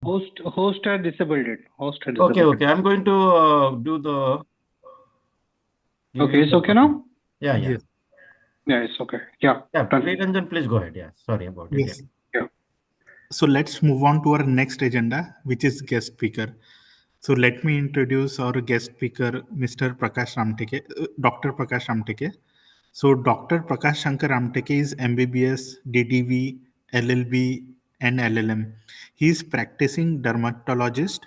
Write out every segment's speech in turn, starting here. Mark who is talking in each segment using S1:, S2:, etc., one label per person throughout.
S1: Host had disabled it. Host had
S2: Okay,
S1: disabled
S2: okay. I'm going to do the.
S1: it. Okay, it's okay now?
S2: Yeah, yeah.
S3: Yes.
S1: Yeah, it's okay. Yeah,
S2: Yeah,
S1: done.
S2: Ranjan, please go ahead. Yeah, sorry about it. Yeah.
S3: Yes.
S1: Yeah.
S3: So let's move on to our next agenda, which is guest speaker. So let me introduce our guest speaker, Mr. Prakash Ramteke, Dr. Prakash Ramteke. So Dr. Prakash Shankar Ramteke is MBBS, DDV, LLB, and LLM. He is practicing dermatologist,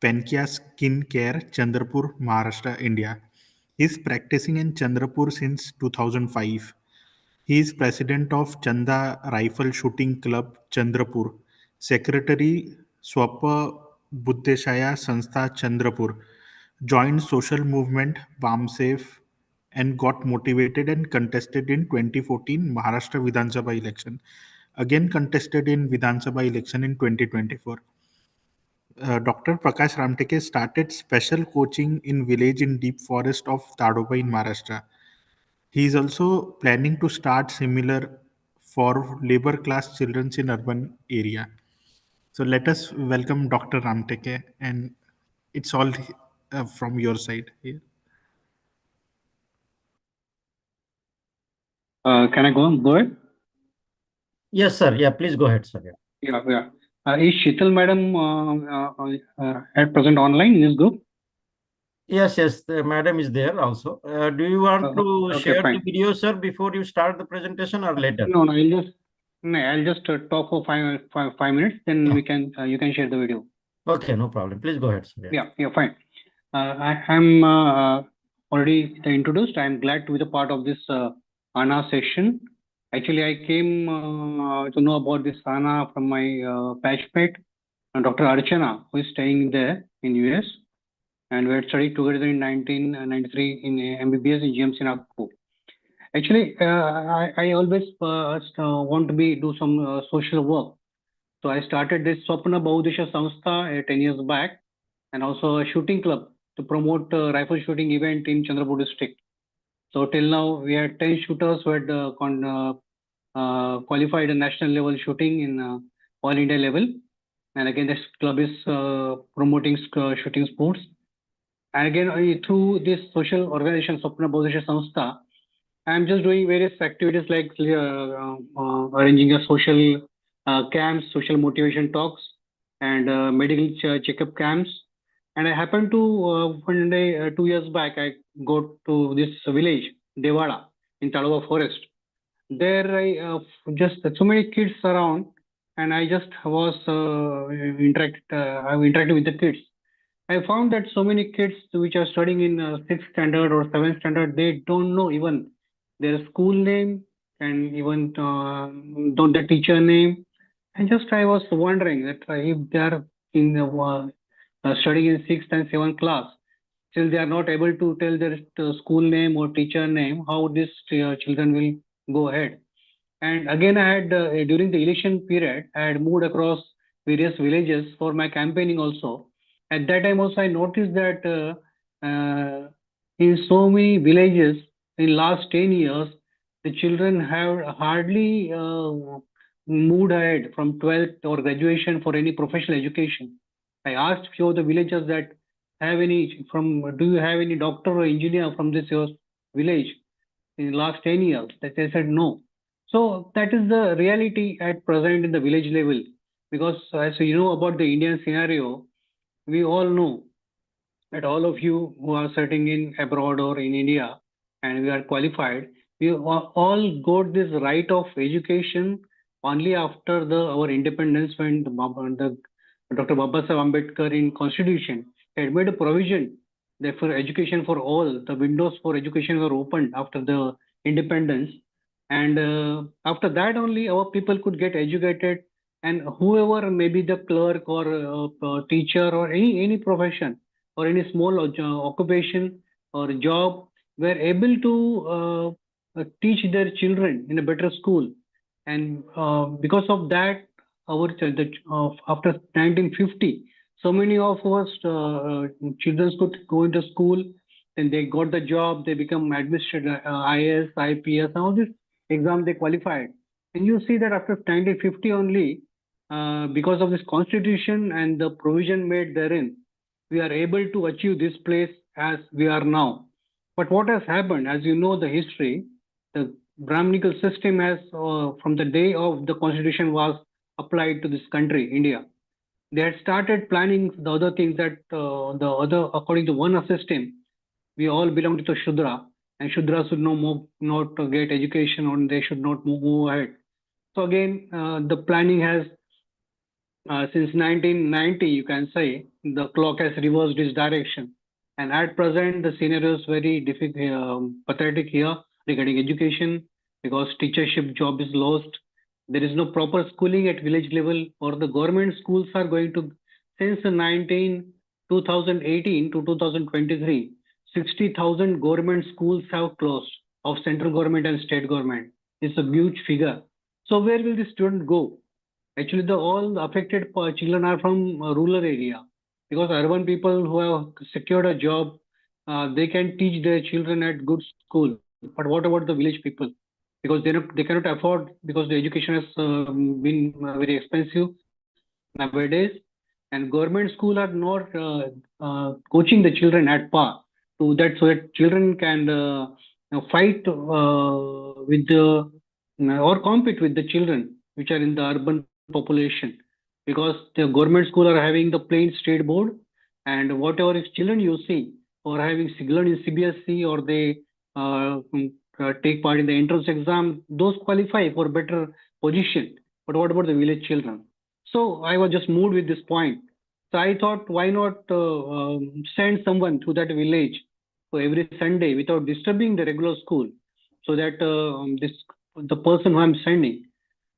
S3: Penkia Skin Care, Chandrapur, Maharashtra, India. He is practicing in Chandrapur since 2005. He is president of Chanda Rifle Shooting Club, Chandrapur, secretary Swapa Buddheshaya Sanstha, Chandrapur, joined social movement BAMSAFE and got motivated and contested in 2014 Maharashtra Vidhan Sabha election. Again contested in Vidhan Sabha election in 2024. Dr. Prakash Ramteke started special coaching in village in deep forest of Tadoba in Maharashtra. He is also planning to start similar for labor class children in urban area. So let us welcome Dr. Ramteke, and it's all from your side here.
S1: Can I go ahead?
S2: Yes, sir. Yeah, please go ahead, sir. Yeah.
S1: Yeah, yeah. Is Sheetal madam at present online in this group?
S2: Yes, yes. The madam is there also. Do you want to
S1: Okay,
S2: share the
S1: fine.
S2: video, sir, before you start the presentation or later?
S1: No, no, I'll just talk for 5 minutes. Then
S2: Yeah.
S1: you can share the video.
S2: Okay, no problem. Please go ahead, sir.
S1: Yeah, yeah, fine. I'm already introduced. I'm glad to be the part of this ANA session. Actually, I came to know about this ANA from my batchmate, Dr. Archana, who is staying there in US, and we had studied together in 1993 in MBBS in GMC Nagpur. Actually, I always want to do some social work. So I started this Swapna Bahudesha Samstha 10 years back, and also a shooting club to promote rifle shooting event in Chandrapur district. So till now, we had 10 shooters who had qualified a national level shooting in all India level. And again, this club is promoting shooting sports. And again, through this social organization, Swapna Bodhisha Samstha, I'm just doing various activities like arranging a social camps, social motivation talks, and medical checkup camps. And I happened to one day, 2 years back, I go to this village, Devada, in Talova Forest. There, I just so many kids around, and I just was I've interacted with the kids. I found that so many kids which are studying in sixth standard or seventh standard, they don't know even their school name and even don't the teacher name. And just I was wondering that if they are in studying in sixth and seventh class, still they are not able to tell their school name or teacher name, how these children will go ahead. And again, I had during the election period, I had moved across various villages for my campaigning also. At that time also, I noticed that in so many villages in last 10 years, the children have hardly moved ahead from 12th or graduation for any professional education. I asked few of the villagers that do you have any doctor or engineer from this your village in the last 10 years? They said no. So that is the reality at present in the village level. Because as you know about the Indian scenario, we all know that all of you who are sitting in abroad or in India and we are qualified, we all got this right of education only after our independence when the Dr. Babasaheb Ambedkar in Constitution had made a provision that for education for all, the windows for education were opened after the independence. And after that only our people could get educated, and whoever maybe the clerk or teacher or any profession or any small occupation or job were able to teach their children in a better school. And because of that, after 1950, so many of us children could go into school, then they got the job, they become administrator, IAS, IPS, all these exams they qualified. And you see that after 1950 only, because of this constitution and the provision made therein, we are able to achieve this place as we are now. But what has happened, as you know, the history, the Brahminical system has, from the day of the constitution was applied to this country, India, they had started planning the other things that according to one system, we all belong to the Shudra, and Shudra should not get education, or they should not move ahead. So again, the planning has since 1990, you can say, the clock has reversed its direction. And at present, the scenario is very difficult, pathetic here regarding education, because teachership job is lost. There is no proper schooling at village level, or the government schools are going to, since the 2018 to 2023, 60,000 government schools have closed of central government and state government. It's a huge figure. So where will the student go? Actually, the all affected children are from rural area, because urban people who have secured a job, they can teach their children at good school. But what about the village people? Because they cannot afford, because the education has been very expensive nowadays, and government school are not coaching the children at par to that, so that children can fight with the or compete with the children which are in the urban population, because the government school are having the plain state board, and whatever is children you see or having learn in CBSE, or they take part in the entrance exam, those qualify for better position. But what about the village children? So I was just moved with this point. So I thought, why not send someone to that village for every Sunday without disturbing the regular school, so that this the person who I'm sending,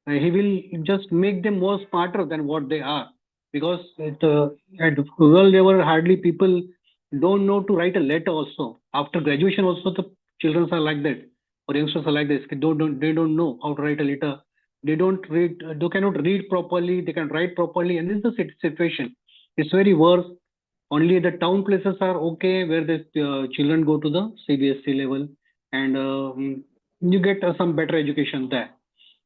S1: he will just make them more smarter than what they are. Because at rural level, hardly people don't know to write a letter also. After graduation also, the children are like that, or youngsters are like this. They don't know how to write a letter. They don't read, they cannot read properly, they can write properly, and this is the situation. It's very worse. Only the town places are okay, where the children go to the CBSE level, and you get some better education there.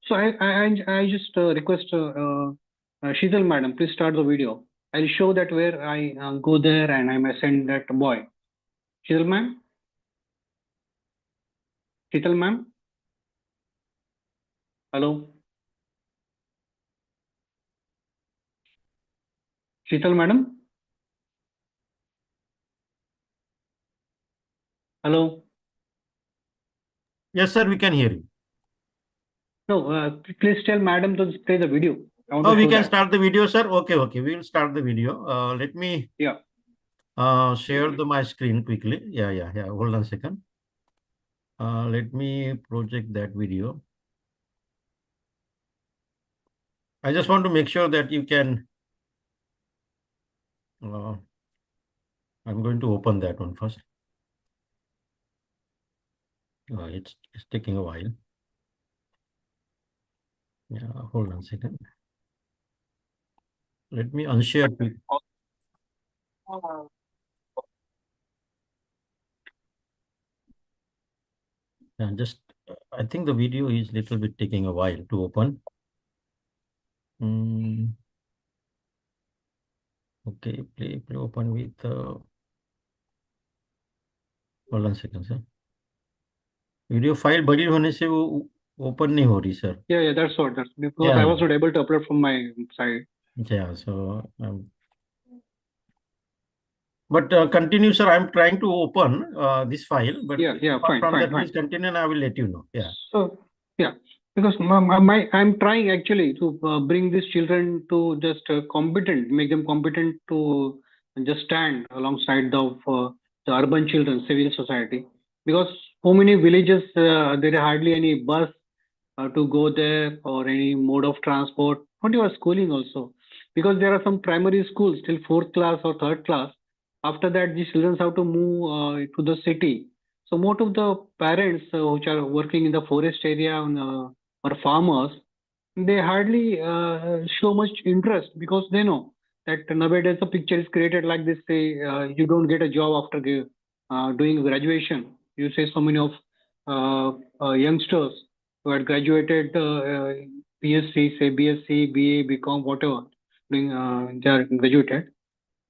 S1: So I just request Sheetal madam, please start the video. I'll show that where I go there and I may send that boy. Sheetal ma'am? Sheetal ma'am? Hello? Sheetal madam? Hello?
S2: Yes, sir, we can hear you.
S1: No, please tell madam to play the video. I want
S2: Oh,
S1: to
S2: we
S1: show
S2: can
S1: that.
S2: start the video, sir. Okay, we will start the video. Let me
S1: Yeah.
S2: share my screen quickly. Yeah. Hold on a second. Let me project that video. I just want to make sure that you can. I'm going to open that one first. It's taking a while. Yeah, hold on a second. Let me unshare. And just, I think the video is little bit taking a while to open. Okay, play open with. hold on a second, sir. Video file बड़ी होने से वो open नहीं हो रही sir.
S1: Yeah, that's what. That's because I was not able to upload from my side.
S2: Yeah, so but continue, sir. I'm trying to open this file, but
S1: fine,
S2: from that,
S1: fine.
S2: please continue, and I will let you know. Yeah.
S1: So yeah, because I'm trying actually to bring these children to just competent, make them competent to just stand alongside the urban children, civil society. Because so many villages, there are hardly any bus to go there, or any mode of transport, not even schooling also. Because there are some primary schools till fourth class or third class. After that, these children have to move to the city. So most of the parents which are working in the forest area or farmers, they hardly show much interest, because they know that nowadays the picture is created like this. Say you don't get a job after doing graduation. You say so many of youngsters who had graduated PSC, say BSc, BA, BCom, whatever, doing, they are graduated,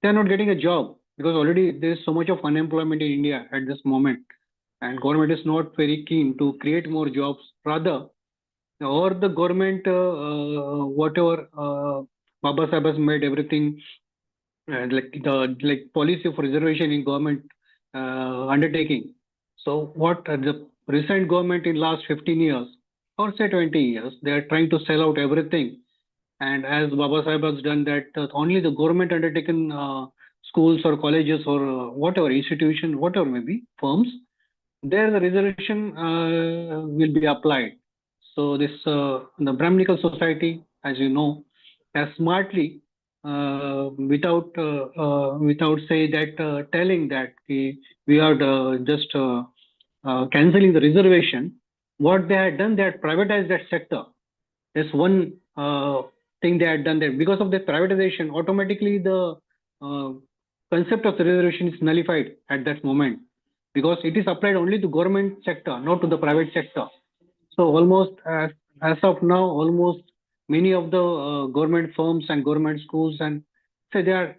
S1: they are not getting a job because already there is so much of unemployment in India at this moment, and government is not very keen to create more jobs. Rather, or the government, whatever Baba Sahib has made everything, like the like policy of reservation in government undertaking. So what the recent government in last 15 years or say 20 years, they are trying to sell out everything. And as Baba Sahib has done that, only the government undertaken schools or colleges or whatever institution, whatever maybe firms, there the reservation will be applied. So this the Brahminical Society, as you know, has smartly, without say that telling that we are just cancelling the reservation. What they had done, they had privatized that sector. There's one thing they had done there. Because of the privatization, automatically the uh, concept of the reservation is nullified at that moment because it is applied only to government sector, not to the private sector. So almost as of now, almost many of the government firms and government schools and say they are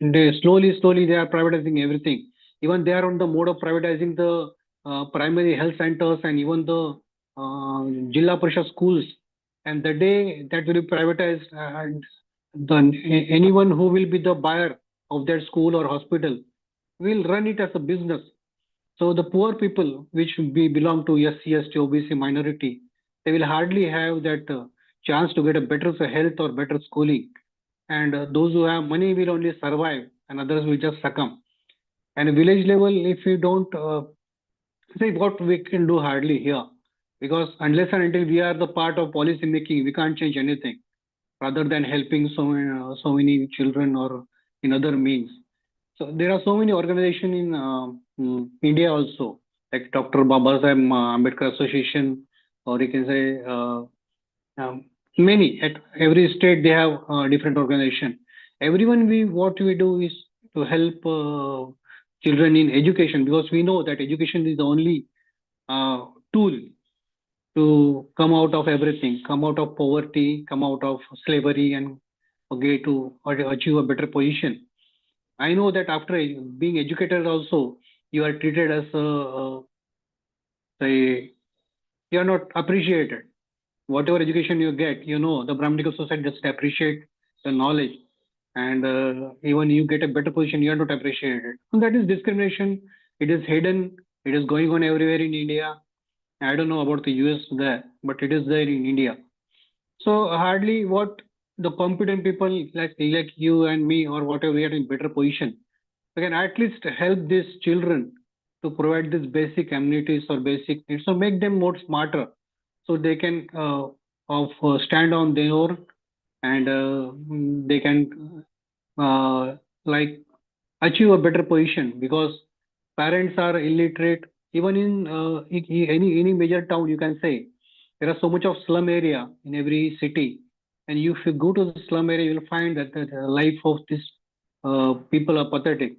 S1: they slowly they are privatizing everything. Even they are on the mode of privatizing the primary health centers and even the Jilla Parishad schools. And the day that will be privatized, and anyone who will be the buyer of that school or hospital will run it as a business. So the poor people, which we belong to SC, ST, OBC minority, they will hardly have that chance to get a better health or better schooling. And those who have money will only survive, and others will just succumb. And village level, if you don't see what we can do hardly here, because unless and until we are the part of policy making, we can't change anything rather than helping so many children or in other means. So there are so many organizations in India also, like Dr. Baba Sahib Ambedkar Association, or you can say many. At every state they have different organization. Everyone, we what we do is to help children in education because we know that education is the only tool to come out of everything, come out of poverty, come out of slavery, and okay to achieve a better position. I know that after being educated also, you are treated as say you are not appreciated. Whatever education you get, the Brahminical society doesn't appreciate the knowledge, and even you get a better position, you are not appreciated. And that is discrimination. It is hidden. It is going on everywhere in India. I don't know about the US there, but it is there in India. So hardly what the competent people like you and me or whatever we are in better position, we can at least help these children to provide these basic amenities or basic needs, so make them more smarter, so they can stand on their own and they can like achieve a better position because parents are illiterate. Even in any major town, you can say there are so much of slum area in every city, and if you go to the slum area, you will find that the life of these people are pathetic.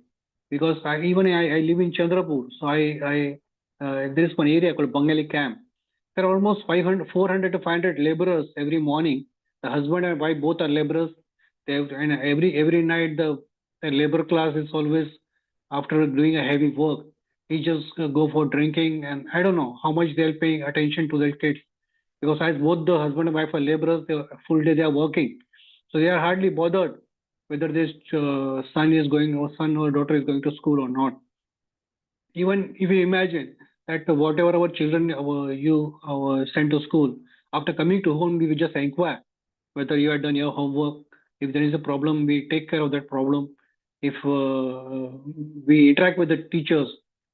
S1: Because I live in Chandrapur, so there is one area called Bengali camp. There are almost 500, 400 to 500 laborers every morning. The husband and wife both are laborers. And every night the labor class is always after doing a heavy work. He just go for drinking, and I don't know how much they're paying attention to their kids because as both the husband and wife are laborers, they full day they are working, so they are hardly bothered whether this son or daughter is going to school or not. Even if you imagine that whatever our children sent to school, after coming to home, we will just inquire whether you have done your homework. If there is a problem, we take care of that problem. If we interact with the teachers,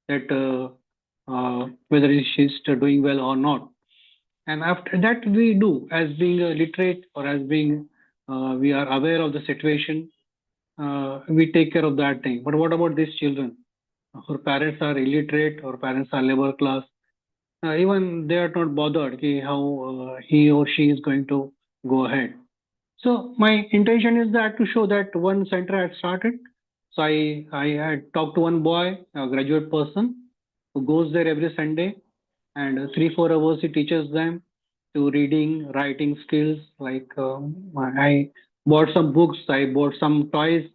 S1: that whether she's doing well or not. And after that, we do as being a literate or as being we are aware of the situation. We take care of that thing. But what about these children? Her parents are illiterate or parents are labor class. Even they are not bothered how he or she is going to go ahead. So my intention is that to show that one center had started. So I had talked to one boy, a graduate person, who goes there every Sunday, and 3 4 hours he teaches them. to reading, writing skills. Like I bought some books, I bought some toys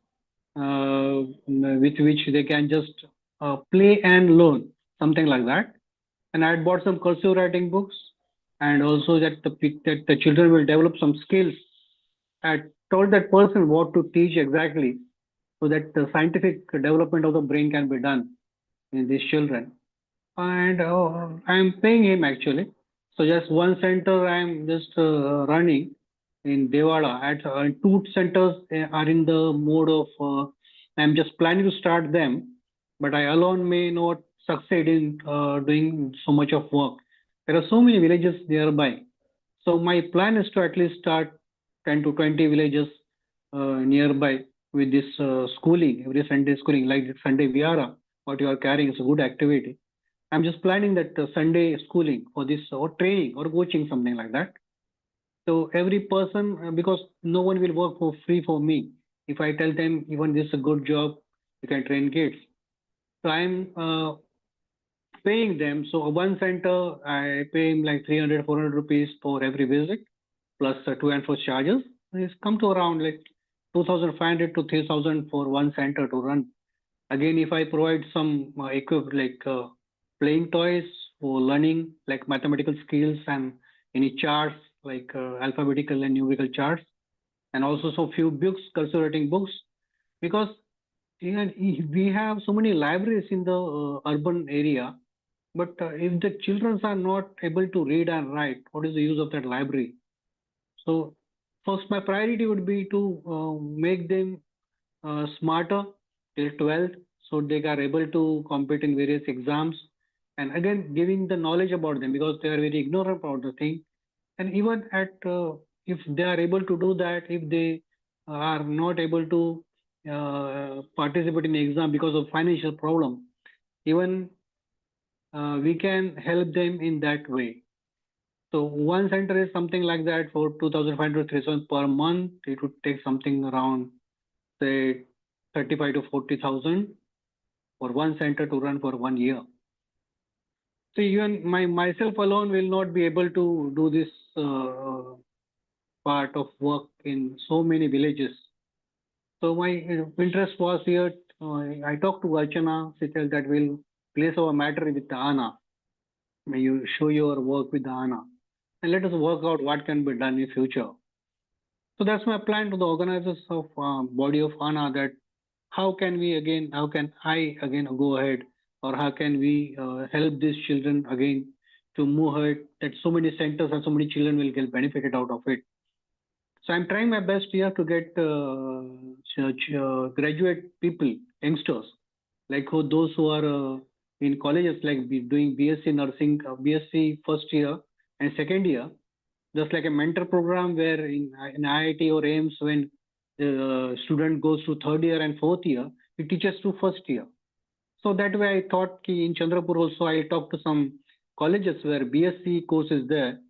S1: with which they can just play and learn, something like that. And I had bought some cursive writing books, and also that the children will develop some skills. I told that person what to teach exactly, so that the scientific development of the brain can be done in these children. And I'm paying him actually. So just one center I'm just running in Devada. At two centers are in the mode of I'm just planning to start them, but I alone may not succeed in doing so much of work. There are so many villages nearby. So my plan is to at least start 10 to 20 villages nearby with this schooling, every Sunday schooling, like Sunday Vihara. What you are carrying is a good activity. I'm just planning that Sunday schooling for this or training or coaching, something like that. So every person, because no one will work for free for me. If I tell them even this is a good job, you can train kids. So I'm paying them. So one center, I pay him like 300, 400 rupees for every visit, plus to and fro charges. It's come to around like 2,500 to 3,000 for one center to run. Again, if I provide some like playing toys for learning, like mathematical skills and any charts, like alphabetical and numerical charts, and also so few books, cursive writing books, because we have so many libraries in the urban area, but if the children are not able to read and write, what is the use of that library? So first, my priority would be to make them smarter till 12th, so they are able to compete in various exams, and again giving the knowledge about them, because they are very ignorant about the thing. And even at if they are able to do that, if they are not able to participate in the exam because of financial problem, even we can help them in that way. So one center is something like that for 2,500 3,000 per month. It would take something around say 35 to 40,000 for one center to run for 1 year. So even myself alone will not be able to do this part of work in so many villages. So my interest was here. I talked to Archana. She said that we'll place our matter with the Anna. May you show your work with the Anna, and let us work out what can be done in future. So that's my plan to the organizers of Body of Anna, that how can I again go ahead, or how can we help these children again to move ahead, that so many centers and so many children will get benefited out of it. So I'm trying my best here to get graduate people, youngsters, like those who are in colleges, like doing BSc nursing, BSc first year and second year, just like a mentor program where in IIT or AIMS, when the student goes to third year and fourth year, it teaches to first year. So that way I thought ki in Chandrapur also I'll talk to some colleges where BSc course is there,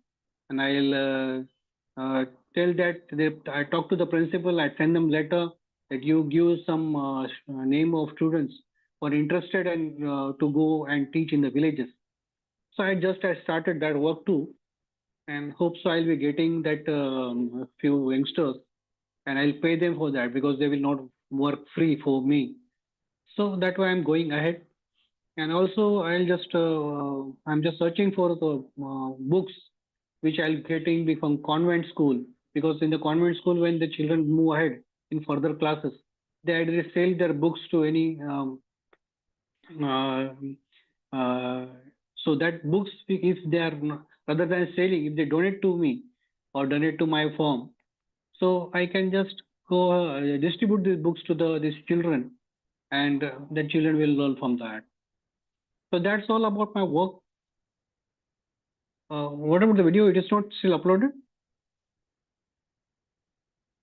S1: and I'll tell that I talk to the principal, I send them letter that you give some name of students who are interested and to go and teach in the villages. So I started that work too, and hope so I'll be getting that few youngsters, and I'll pay them for that because they will not work free for me. So that way I'm going ahead. And also I'm just searching for the books which I'll getting from convent school, because in the convent school when the children move ahead in further classes, they either sell their books to any uh, uh, so that books, if they are rather than selling, if they donate to me or donate to my firm, so I can just go distribute these books to these children, and the children will learn from that. So that's all about my work. What about the video? It is not still uploaded.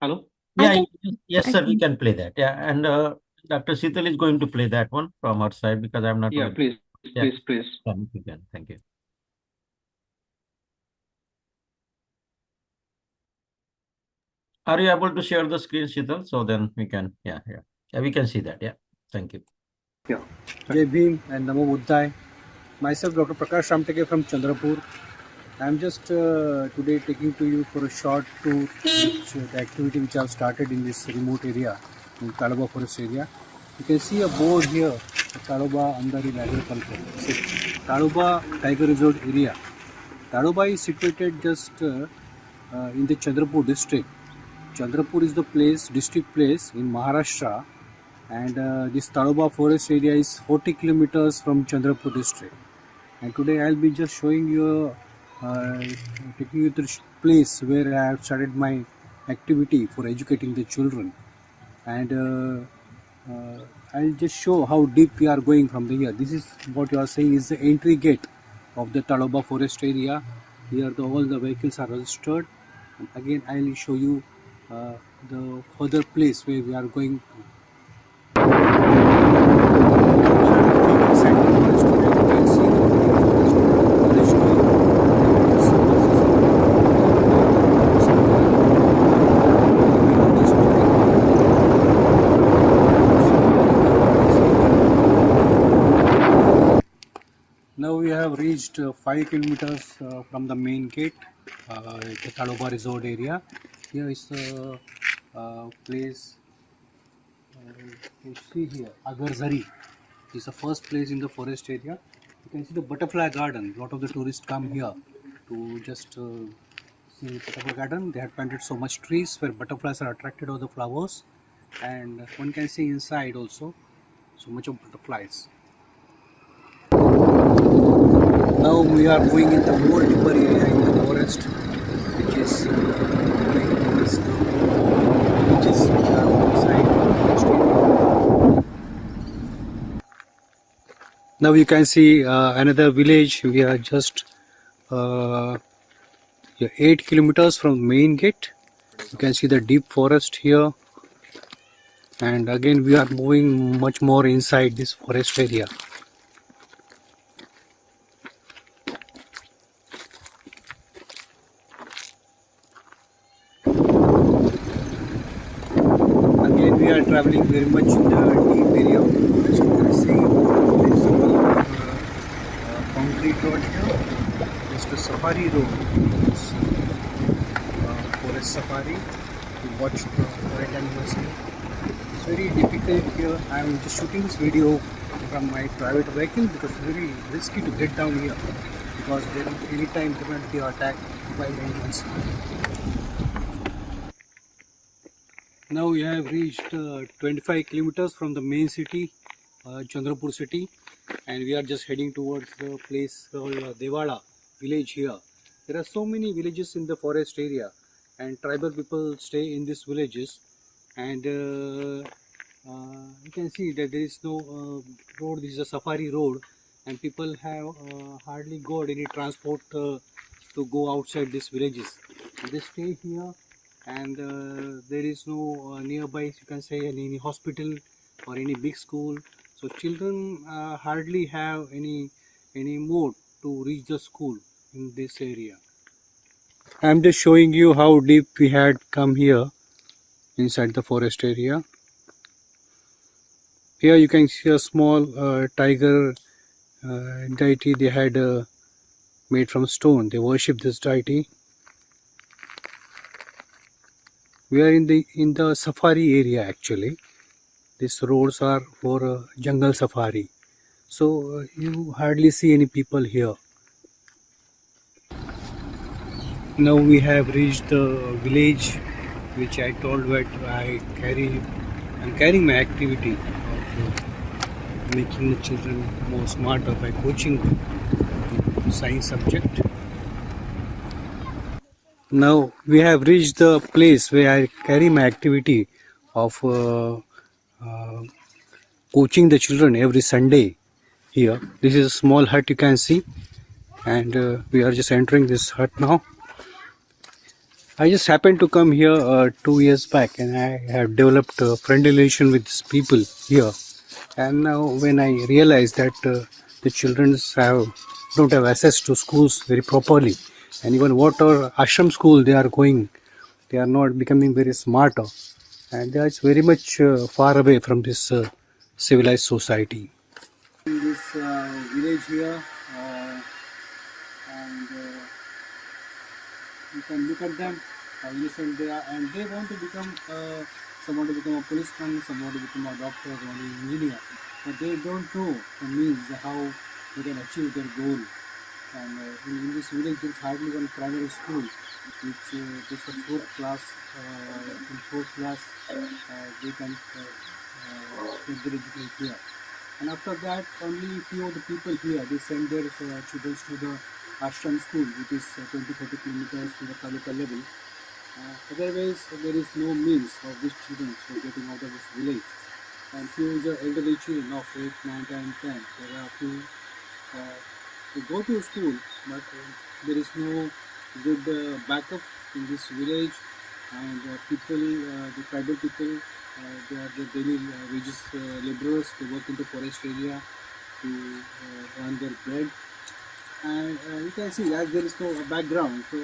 S1: Hello.
S2: Yeah,
S4: can,
S2: yes,
S4: I
S2: sir, we
S4: can.
S2: can play that. Yeah, and Dr. Sital is going to play that one from our side because I'm not
S1: Yeah,
S2: aware.
S1: please,
S2: Yeah,
S1: please.
S2: thank you. Thank you. Are you able to share the screen, Sital? So then we can, yeah, we can see that. Yeah, thank you.
S1: Yeah.
S5: Jai Bhim and Namo Buddhaya. Myself, Dr. Prakash Ramteke from Chandrapur.
S4: I'm just today taking to you for a short tour, which the activity which I've started in this remote area, in Tadoba forest area. You can see a board here, Tadoba Andari Agriculture. It's Tadoba Tiger Reserve area. Tadoba is situated just in the Chandrapur district. Chandrapur is the place, district place in Maharashtra, and this Tadoba forest area is 40 kilometers from Chandrapur district. And today I'll be just showing you, taking you to the place where I have started my activity for educating the children. And I'll just show how deep we are going from the here. This is what you are saying is the entry gate of the Tadoba forest area. Here all the vehicles are registered. And again I'll show you the further place where we are going to. Inside the forest, you can see the forest. Now we have reached 5 kilometers from the main gate, the Tadoba Resort area. Here is the place you see here, Agarzari is the first place in the forest area. You can see the butterfly garden. A lot of the tourists come here to just see the butterfly garden. They have planted so much trees where butterflies are attracted to the flowers, and one can see inside also so much of butterflies. Now we are going in the more deeper area in the forest, which is going towards the beaches which are outside the forest area. Now you can see another village. We are just 8 kilometers from the main gate. You can see the deep forest here, and again we are moving much more inside this forest area. Again we are traveling very much in the deep area of the forest. You can see there is a concrete road here. It's the safari road. It's forest safari. You watch the wild animals here. It's very difficult here. I am just shooting this video from my private vehicle because it's very risky to get down here, because there any time there might be attacked by animals. Now we have reached 25 kilometers from the main city, Chandrapur city, and we are just heading towards the place called Vihara village here. There are so many villages in the forest area, and tribal people stay in these villages, and you can see that there is no road. This is a safari road, and people have hardly got any transport to go outside these villages. They stay here, and there is no nearby, you can say, any hospital or any big school. So children hardly have any mode to reach the school in this area. I'm just showing you how deep we had come here inside the forest area. Here you can see a small tiger deity they had made from stone. They worship this deity. We are in the safari area actually. These roads are for jungle safari. So you hardly see any people here. Now we have reached the village which I told that I'm carrying my activity of making the children more smarter by coaching them in science subject. Now we have reached the place where I carry my activity of coaching the children every Sunday here. This is a small hut you can see, and we are just entering this hut now. I just happened to come here 2 years back, and I have developed a friendly relation with these people here. And now when I realize that the children don't have access to schools very properly, and even what our ashram school they are going, they are not becoming very smarter, and they are very much far away from this civilized society. In this village here, and you can look at them, innocent they are, and they want to become, some want to become a policeman, some want to become a doctor, some want to be an engineer, but they don't know the means how they can achieve their goal. And in this village, there is hardly one primary school, which is a fourth class. In fourth class, they can get their education here. And after that, only few of the people here, they send their children to the ashram school, which is 20-30 kilometers to the taluka level. Otherwise, there is no means of these children for getting out of this village. And few of the elderly children of 8, 9, 10, 10, there are few they go to school, but there is no good backup in this village, and people, the tribal people, they are the daily wages laborers. They work in the forest area to earn their bread, and you can see that there is no background. So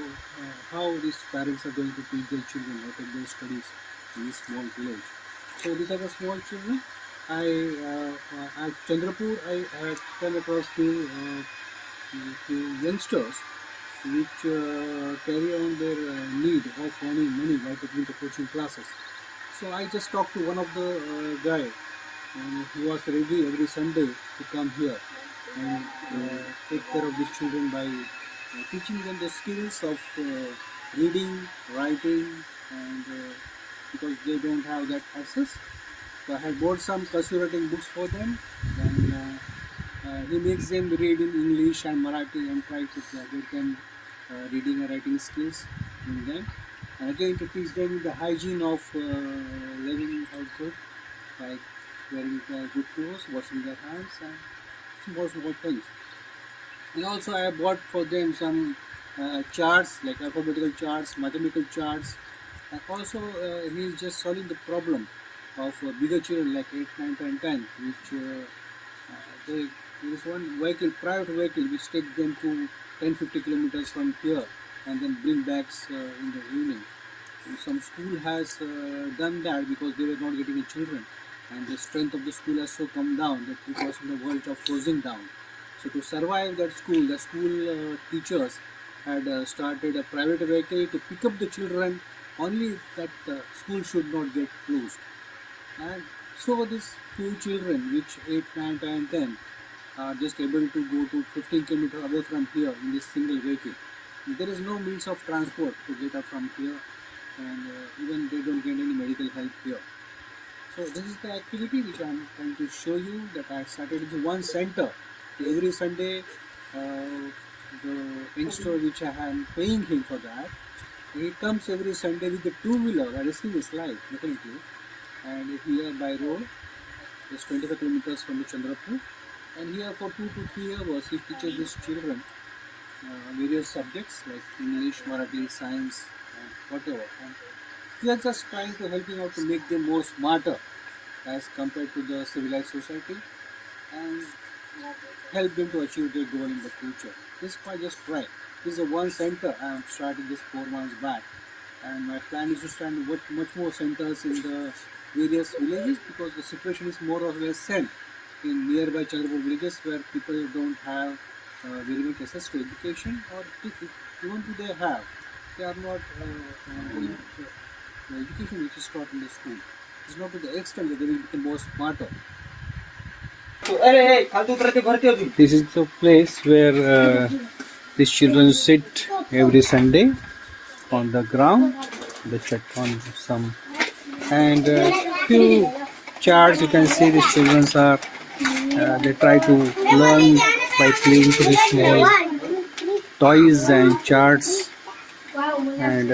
S4: how these parents are going to teach their children how to do studies in this small village? So these are the small children. At Chandrapur, I came across few youngsters which carry on their need of earning money by taking the coaching classes. So I just talked to one of the guy, and he was ready every Sunday to come here and take care of the children by teaching them the skills of reading, writing, and because they don't have that access. So I had bought some cursive writing books for them, and he makes them read in English and Marathi and try to get them reading and writing skills in them. And again, to teach them the hygiene of living outdoors, like wearing good clothes, washing their hands, and small things. And also, I bought for them some charts, like alphabetical charts, mathematical charts. And also, he is just solving the problem of bigger children like 8, 9, 10, 10, which there is one vehicle, private vehicle, which take them to 10-50 kilometers from here and then bring back in the evening. And some school has done that because they were not getting the children, and the strength of the school has so come down that it was on the verge of closing down. So to survive that school, the school teachers had started a private vehicle to pick up the children, only that school should not get closed. And so these few children, which 8, 9, 10, 10, are just able to go to 15 kilometers away from here in this single vehicle. There is no means of transport to get up from here, and even they don't get any medical help here. So this is the activity which I am trying to show you, that I started with one center. Every Sunday, the youngster which I am paying him for that, he comes every Sunday with the two-wheeler, risking his life, definitely. And here by road, just 25 kilometers from the Chandrapur. And here for 2 to 3 hours, he teaches his children various subjects like English, Marathi, science, whatever. And we are just trying to help him out to make them more smarter as compared to the civilized society, and help them to achieve their goal in the future. This is quite just right. This is a one center I am starting this 4 months back, and my plan is to start much more centers in the various villages, because the situation is more or less same in nearby Chandrapur villages where people don't have very much access to education, or even if they have, they are not getting the education which is taught in the school. It's not to the extent that they will become more smarter. This is the place where these children sit every Sunday on the ground. They check on some, and few charts you can see these children are they try to learn by playing to these small toys and charts, and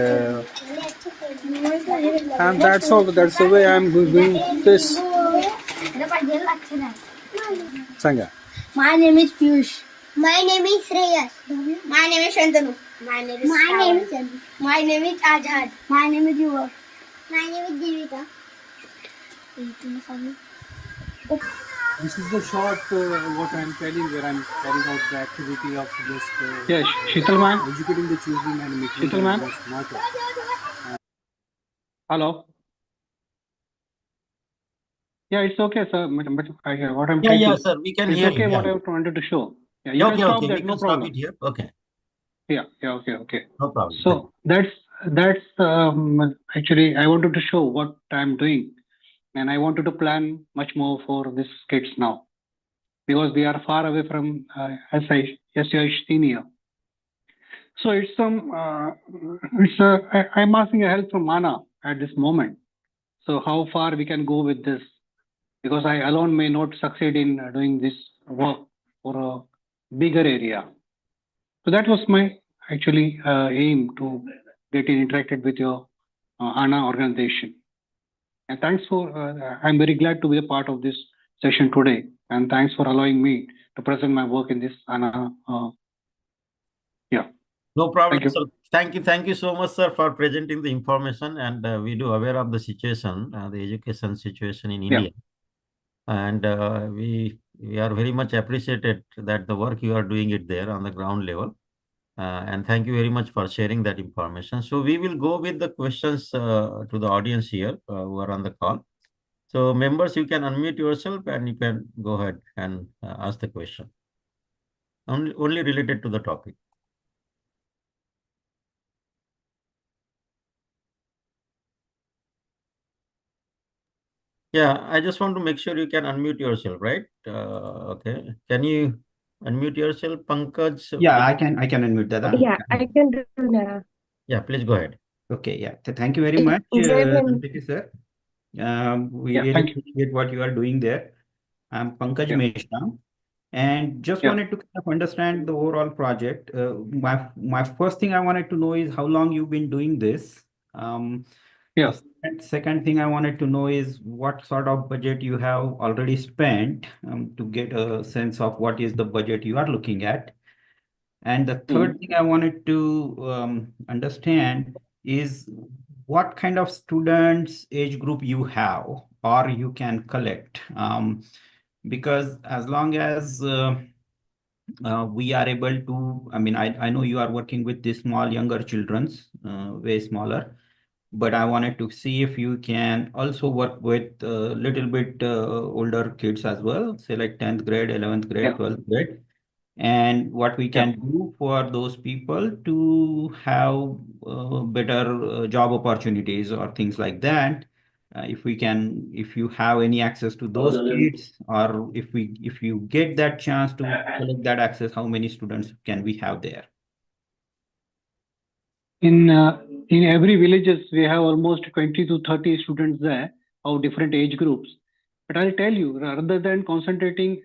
S4: that's all. That's the way I'm doing this. Sanga.
S5: My name is Piyush. My name is Shreyas. My name is Shantanu. My name is My name is Azad. My name is Yuva. My name is Jivita.
S4: This is the short what I'm telling, where I'm carrying out the activity of just
S1: Yes, Sheetal ma'am.
S4: educating the children and making
S1: Sheetal
S4: them
S1: ma'am.
S4: more smarter.
S1: Hello. Yeah, it's okay, sir. But what I'm
S2: Yeah,
S1: trying
S2: yeah,
S1: to,
S2: sir. We can
S1: it's
S2: hear
S1: okay
S2: you.
S1: what
S2: Yeah.
S1: I wanted to show. Yeah, you
S2: Okay,
S1: can stop
S2: okay.
S1: that,
S2: We
S1: no
S2: can stop
S1: problem.
S2: it here. Okay.
S1: Yeah, okay.
S2: No problem.
S1: So that's actually I wanted to show what I'm doing, and I wanted to plan much more for these kids now because they are far away from SI senior. So I'm asking help from Mana at this moment. So how far we can go with this? Because I alone may not succeed in doing this work for a bigger area. So that was my actually aim to get interacted with your ANA organization. And thanks for, I'm very glad to be a part of this session today. And thanks for allowing me to present my work in this ANA. Yeah.
S2: No problem,
S1: Thank you.
S2: sir. Thank you so much, sir, for presenting the information. And we do aware of the situation, the education situation in India. And we are very much appreciated that the work you are doing it there on the ground level. And thank you very much for sharing that information. So we will go with the questions to the audience here who are on the call. So members, you can unmute yourself and you can go ahead and ask the question. Only related to the topic. Yeah, I just want to make sure you can unmute yourself, right? Okay. Can you unmute yourself, Pankaj?
S6: Yeah, I can unmute that.
S2: Okay.
S7: Yeah, I can do that.
S2: Yeah, please go ahead.
S6: Okay, yeah. Thank you very much,
S7: Jai
S6: sir. We
S1: Yeah,
S6: really
S1: thank you.
S6: appreciate what you are doing there. I'm Pankaj
S1: Yeah.
S6: Meshram, and just
S1: Yeah.
S6: wanted to kind of understand the overall project. My first thing I wanted to know is how long you've been doing this.
S1: Yeah.
S6: The second thing I wanted to know is what sort of budget you have already spent, to get a sense of what is the budget you are looking at. And the third thing I wanted to understand is what kind of students age group you have or you can collect. Because as long as we are able to, I mean, I know you are working with the small younger children's, way smaller, but I wanted to see if you can also work with a little bit older kids as well, say like 10th grade, 11th grade,
S1: Yeah.
S6: 12th grade, and what we can do for those people to have better job opportunities or things like that. If you have any access to those kids, or if you get that chance to collect that access, how many students can we have there?
S1: In every villages, we have almost 20 to 30 students there of different age groups. But I'll tell you, rather than concentrating,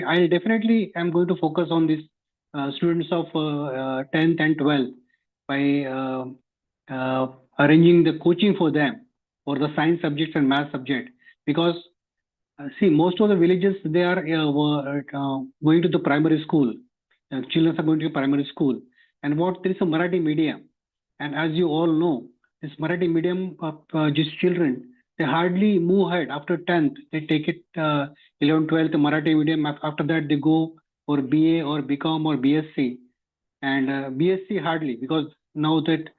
S1: I'll definitely am going to focus on these students of 10th and 12th by arranging the coaching for them for the science subjects and math subject. Because see, most of the villages, they are going to the primary school. Children are going to primary school. And there is a Marathi medium. And as you all know, this Marathi medium, just children, they hardly move ahead after 10th. They take it 11th, 12th, Marathi medium. After that, they go for BA or BCom or BSc. And BSc hardly, because now that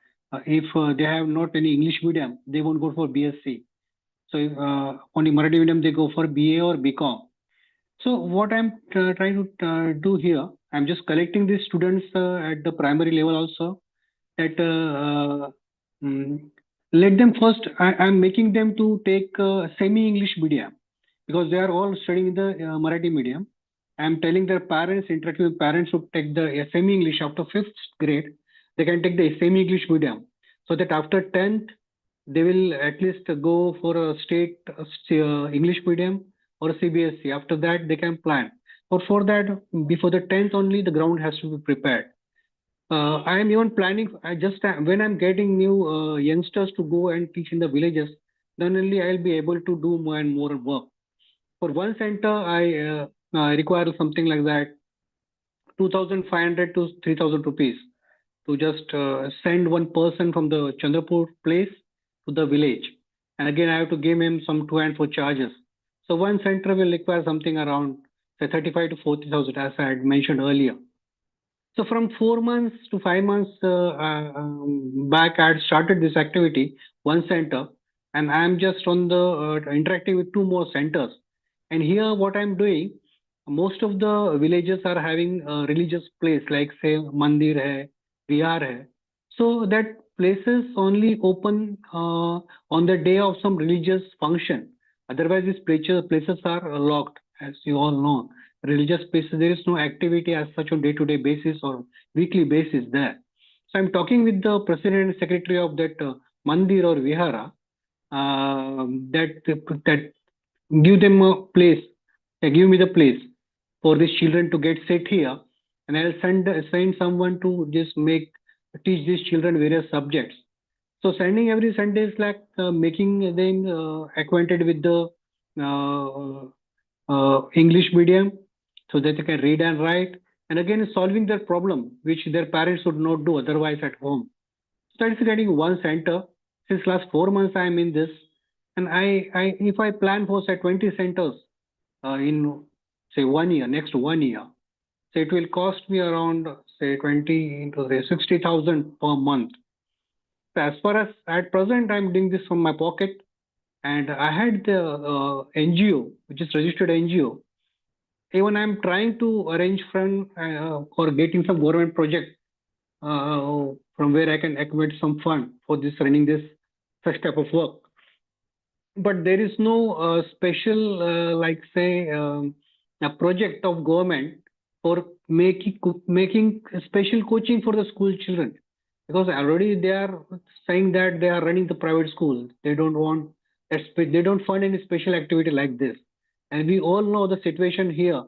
S1: if they have not any English medium, they won't go for BSc. So only Marathi medium, they go for BA or BCom. So what I'm trying to do here, I'm just collecting these students at the primary level also, that let them first, I'm making them to take semi-English medium, because they are all studying in the Marathi medium. I'm telling their parents, interacting with parents, to take the semi-English after 5th grade. They can take the semi-English medium, so that after 10th, they will at least go for a state English medium or a CBSE. After that, they can plan. But for that, before the 10th only, the ground has to be prepared. I am even planning, when I'm getting new youngsters to go and teach in the villages, then only I'll be able to do more and more work. For one center, I require something like that, 2,500 to 3,000 rupees to just send one person from the Chandrapur place to the village. And again, I have to give him some to and fro charges. So one center will require something around, say, 35 to 40,000, as I had mentioned earlier. So from 4 months to 5 months back, I had started this activity, one center, and I'm just on the interacting with 2 more centers. And here, what I'm doing, most of the villages are having a religious place, like say mandir hai, Vihara hai. So that places only open on the day of some religious function. Otherwise, these places are locked, as you all know. Religious places, there is no activity as such on day-to-day basis or weekly basis there. So I'm talking with the president and secretary of that mandir or vihara, that give them a place, give me the place for these children to get set here, and I'll send someone to just teach these children various subjects. So sending every Sunday is like making them acquainted with the uh, English medium, so that they can read and write, and again solving their problem which their parents would not do otherwise at home. So it's getting one center. Since last 4 months I am in this, and I if I plan for say 20 centers in say 1 year, next 1 year, so it will cost me around say 20 into say 60,000 per month. So as far as at present I'm doing this from my pocket, and I had the NGO, which is registered NGO. Even I'm trying to arrange from or getting some government project from where I can accumulate some fund for this running this such type of work. But there is no special like say a project of government for making special coaching for the school children, because already they are saying that they are running the private school. They don't want they don't fund any special activity like this, and we all know the situation here,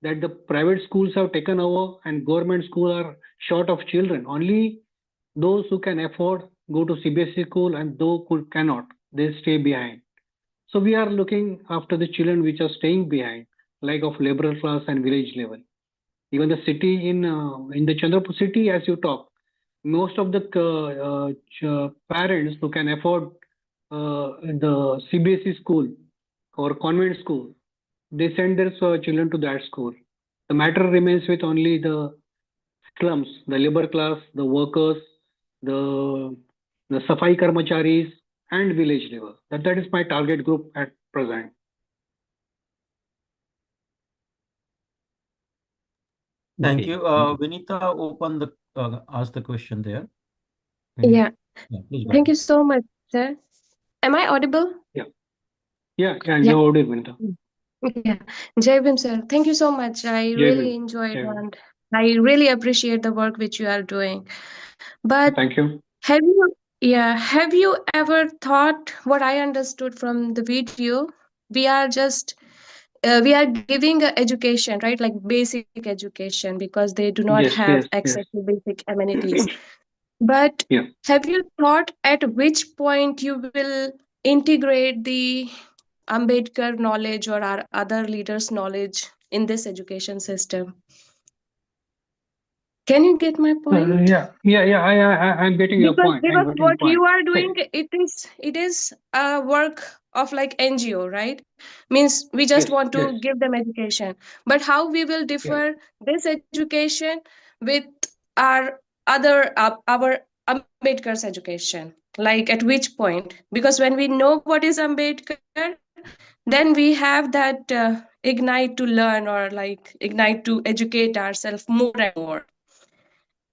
S1: that the private schools have taken over and government schools are short of children. Only those who can afford go to CBSE school, and those who cannot, they stay behind. So we are looking after the children which are staying behind, like of laborer class and village level. Even the city in the Chandrapur city, as you talk, most of the parents who can afford the CBSE school or convent school, they send their children to that school. The matter remains with only the slums, the labor class, the workers, the safai karmacharis, and village level. That is my target group at present.
S2: Thank
S3: Okay.
S2: you. Vinita, ask the question there.
S7: Yeah.
S2: Please go
S7: Thank
S2: ahead.
S7: you so much, sir. Am I audible?
S1: Yeah,
S7: Yeah.
S1: you're audible, Vinita.
S7: Yeah. Jai Bhim, sir. Thank you so much. I
S1: Jai
S7: really
S1: Bhim.
S7: enjoyed
S1: Jai Bhim.
S7: and I really appreciate the work which you are doing. But
S1: Thank you.
S7: have you ever thought what I understood from the video? We are just we are giving education, right? Like basic education because they do not
S1: Yes,
S7: have
S1: yes, yes.
S7: access to basic amenities. But
S1: Yeah.
S7: have you thought at which point you will integrate the Ambedkar knowledge or our other leaders' knowledge in this education system? Can you get my point?
S1: I'm getting your
S7: Because
S1: point. I'm getting your
S7: what
S1: point.
S7: you are
S1: Say,
S7: doing, it is a work of like NGO, right? Means we just
S1: yes,
S7: want
S1: yes,
S7: to give them education. But how we will
S1: yeah.
S7: differ this education with our our Ambedkar's education? Like at which point? Because when we know what is Ambedkar, then we have that ignite to learn or like ignite to educate ourselves more and more,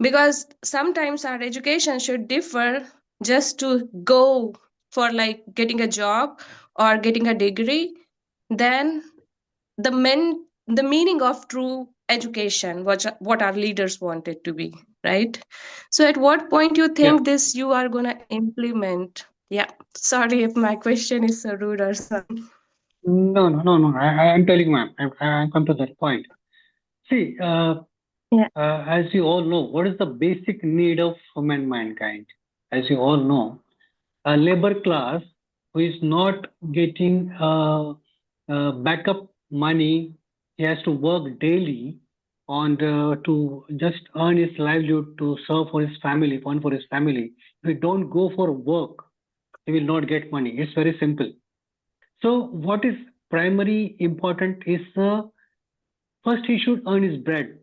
S7: because sometimes our education should differ just to go for like getting a job or getting a degree. Then the meaning of true education, what our leaders want it to be, right? So at what point you
S1: Yeah.
S7: think this you are going to implement? Yeah, sorry if my question is so rude or something.
S1: No. I'm telling you, ma'am. I come to that point. See,
S7: Yeah.
S1: as you all know, what is the basic need of mankind? As you all know, a labor class who is not getting backup money, he has to work daily on to just earn his livelihood to serve for his family, fund for his family. If he don't go for work, he will not get money. It's very simple. So what is primary important is first he should earn his bread.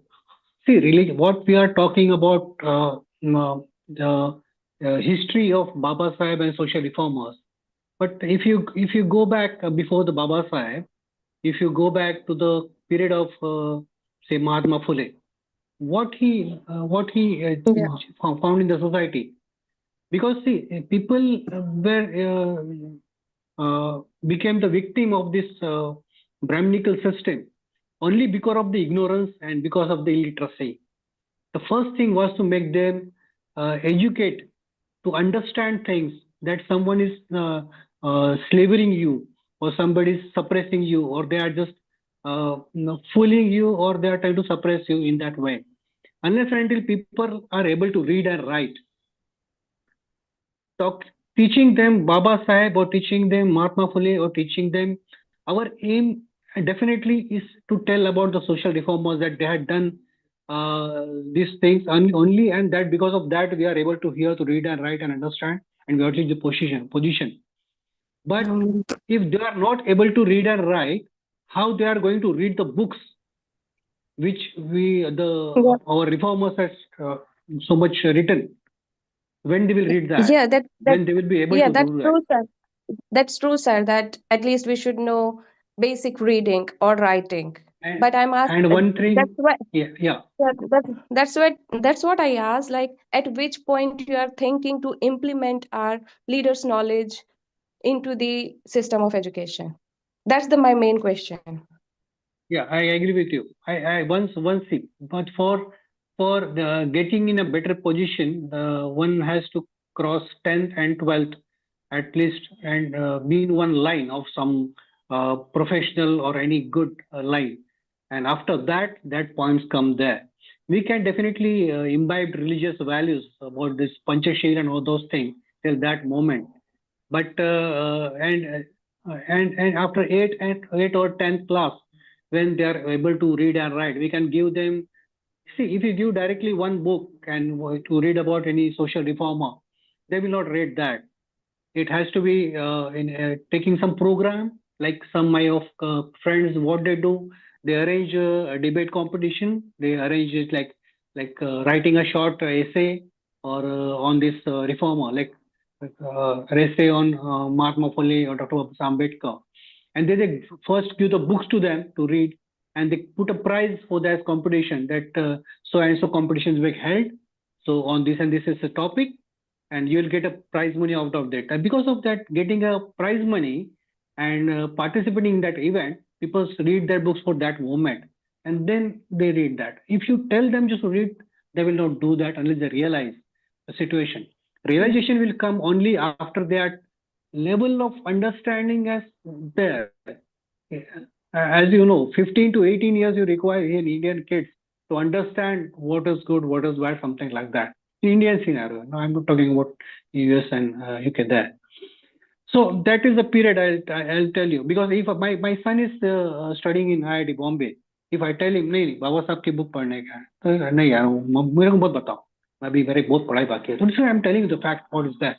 S1: See, really, what we are talking about the history of Baba Sahib and social reformers. But if you go back before the Baba Sahib, if you go back to the period of say Mahatma Phule, what he
S7: Yeah.
S1: found in the society. Because see, people became the victim of this Brahminical system only because of the ignorance and because of the illiteracy. The first thing was to make them educate, to understand things, that someone is slavering you, or somebody is suppressing you, or they are just fooling you, or they are trying to suppress you in that way. Unless and until people are able to read and write, talk, teaching them Baba Sahib or teaching them Mahatma Phule or teaching them, our aim definitely is to tell about the social reformers, that they had done these things only, and that because of that we are able to hear, to read and write and understand, and we are achieve the position. But if they are not able to read and write, how they are going to read the books which
S7: Yeah.
S1: our reformers has so much written? When they will read that?
S7: Yeah,
S1: When they will be able
S7: yeah,
S1: to
S7: that's
S1: do that?
S7: true, sir. That's true, sir, that at least we should know basic reading or writing.
S1: And
S7: But I'm asked,
S1: one
S7: that's
S1: thing,
S7: why,
S1: yeah.
S7: that's what I asked, like at which point you are thinking to implement our leaders' knowledge into the system of education. That's my main question.
S1: Yeah, I agree with you. I once see, but for the getting in a better position, one has to cross 10th and 12th at least, and be in one line of some professional or any good line. And after that, that points come there. We can definitely imbibe religious values about this Panchashila and all those things till that moment. But and after eight or 10th class, when they are able to read and write, we can give them. See, if you give directly one book and to read about any social reformer, they will not read that. It has to be in taking some program, like some my of friends, what they do, they arrange a debate competition. They arrange it like writing a short essay or on this reformer, like essay on Mahatma Phule or Dr. Ambedkar, and they first give the books to them to read, and they put a prize for that competition, that so and so competitions were held, so on this and this is the topic, and you'll get a prize money out of that. And because of that, getting a prize money and participating in that event, people read their books for that moment, and then they read that. If you tell them just to read, they will not do that unless they realize the situation. Realization will come only after that level of understanding as there. As you know, 15 to 18 years you require in Indian kids to understand what is good, what is bad, something like that. Indian scenario. No, I'm not talking about US and UK there. So that is the period I'll tell you, because if my son is studying in IIT Bombay, if I tell him नहीं बाबा साहब की book पढ़ने का है, तो नहीं यार मेरे को मत बताओ, मैं अभी मेरे बहुत पढ़ाई बाकी है. So I'm telling you the fact. What is that?